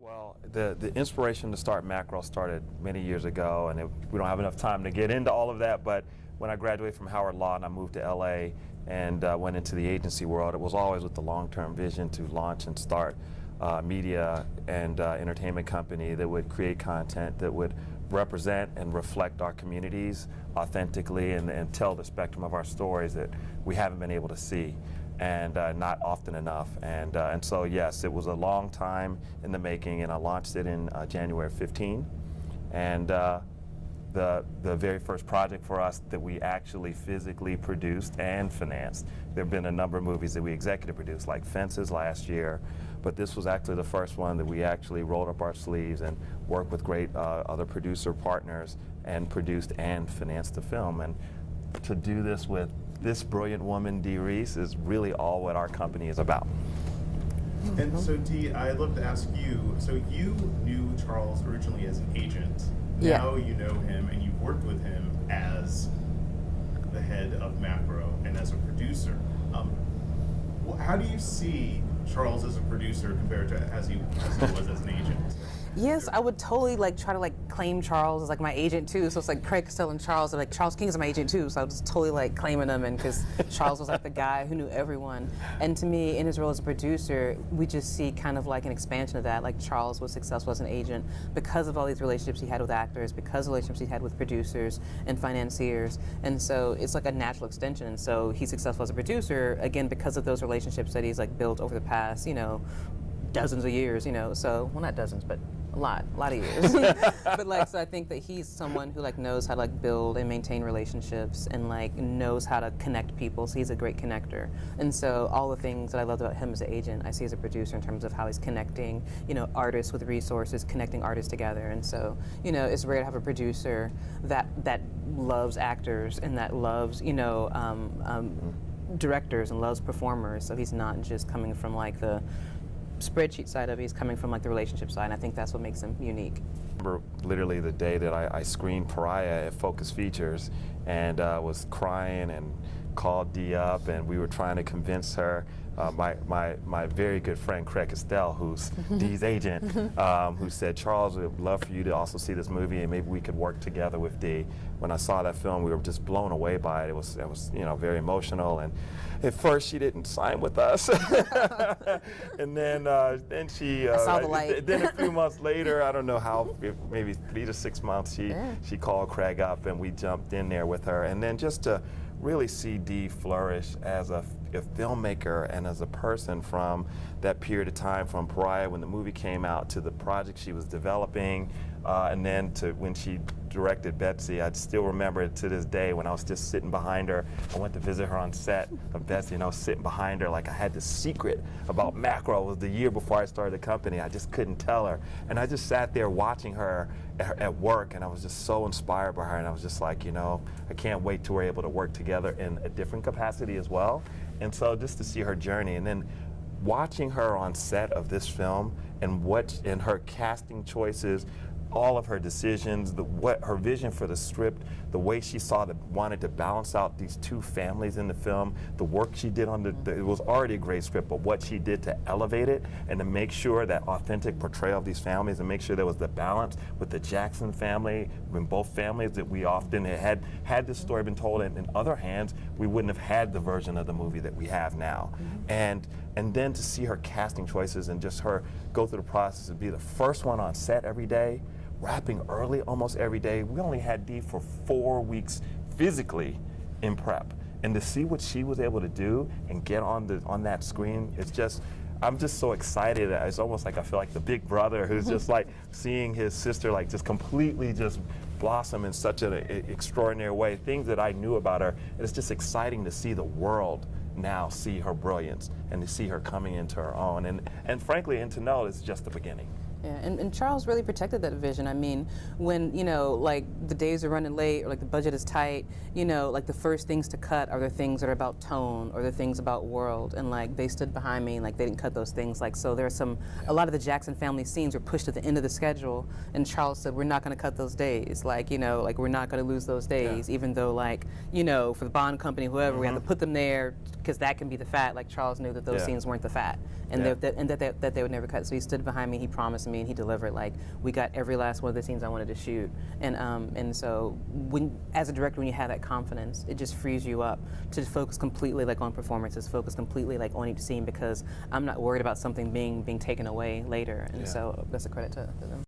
Well, the inspiration to start Macro started many years ago, and we don't have enough time to get into all of that, but when I graduated from Howard Law and I moved to LA and went into the agency world, it was always with the long-term vision to launch and start media and entertainment company that would create content that would represent and reflect our communities authentically and tell the spectrum of our stories that we haven't been able to see, and not often enough. And so yes, it was a long time in the making, and I launched it in January 15. And the very first project for us that we actually physically produced and financed. There have been a number of movies that we executive produced, like Fences last year, but this was actually the first one that we actually rolled up our sleeves and worked with great other producer partners and produced and financed the film. And to do this with this brilliant woman, Dee Rees, is really all what our company is about. And so, Dee, I'd love to ask you, so you knew Charles originally as an agent. Yeah. Now you know him and you've worked with him as the head of Macro and as a producer. How do you see Charles as a producer compared to as he was as an agent? Yes, I would totally try to claim Charles as my agent too. So it's like Craig Costello and Charles are Charles King is my agent too. So I was totally claiming them, and because Charles was the guy who knew everyone. And to me, in his role as a producer, we just see kind of an expansion of that. Charles was successful as an agent because of all these relationships he had with actors, because of the relationships he had with producers and financiers. And so it's a natural extension. And so he's successful as a producer again because of those relationships that he's built over the past, dozens of years, so, well, not dozens, but a lot of years. But so I think that he's someone who knows how to build and maintain relationships and knows how to connect people. So he's a great connector. And so all the things that I loved about him as an agent, I see as a producer in terms of how he's connecting, artists with resources, connecting artists together. And so, it's rare to have a producer that loves actors and that loves, directors and loves performers. So he's not just coming from the spreadsheet side of it, he's coming from the relationship side, and I think that's what makes him unique. I remember literally the day that I screened Pariah at Focus Features and was crying and called Dee up, and we were trying to convince her, my very good friend Craig Costello, who's Dee's agent, who said, Charles, we'd love for you to also see this movie and maybe we could work together with Dee. When I saw that film, we were just blown away by it. It was very emotional, and at first she didn't sign with us. And then she, I saw the light. Then a few months later, I don't know how, maybe 3 to 6 months, she called Craig up and we jumped in there with her. And then just to really see Dee flourish as a filmmaker and as a person from that period of time, from Pariah when the movie came out to the project she was developing, and then to when she directed Betsy. I still remember it to this day when I was just sitting behind her. I went to visit her on set of Betsy, and I was sitting behind her like I had this secret about Macro. It was the year before I started the company. I just couldn't tell her. And I just sat there watching her at work, and I was just so inspired by her, and I was just like, I can't wait till we're able to work together in a different capacity as well. And so just to see her journey, and then watching her on set of this film and her casting choices, all of her decisions, what her vision for the script, the way she wanted to balance out these two families in the film, the work she did on it was already a great script, but what she did to elevate it and to make sure that authentic portrayal of these families and make sure there was the balance with the Jackson family, in both families, that we often had this story been told in other hands, we wouldn't have had the version of the movie that we have now. And then to see her casting choices and just her go through the process of be the first one on set every day, wrapping early almost every day. We only had Dee for 4 weeks physically in prep. And to see what she was able to do and get on that screen, it's just, I'm just so excited. It's almost like I feel like the big brother who's just seeing his sister just completely just blossom in such an extraordinary way. Things that I knew about her, and it's just exciting to see the world now see her brilliance and to see her coming into her own. And frankly, and to know it's just the beginning. Yeah, and Charles really protected that vision. I mean, when, the days are running late or the budget is tight, the first things to cut are the things that are about tone or the things about world. And they stood behind me and they didn't cut those things. So there's a lot of the Jackson family scenes were pushed at the end of the schedule, and Charles said, we're not going to cut those days. We're not going to lose those days, even though for the bond company, whoever, we have to put them there, because that can be the fat. Like Charles knew that those Yeah. scenes weren't the fat, and Yeah. that they would never cut. So he stood behind me, he promised me, and he delivered. Like we got every last one of the scenes I wanted to shoot, and so as a director, when you have that confidence, it just frees you up to focus completely like on performances, focus completely like on each scene, because I'm not worried about something being taken away later, and Yeah. so that's a credit to them.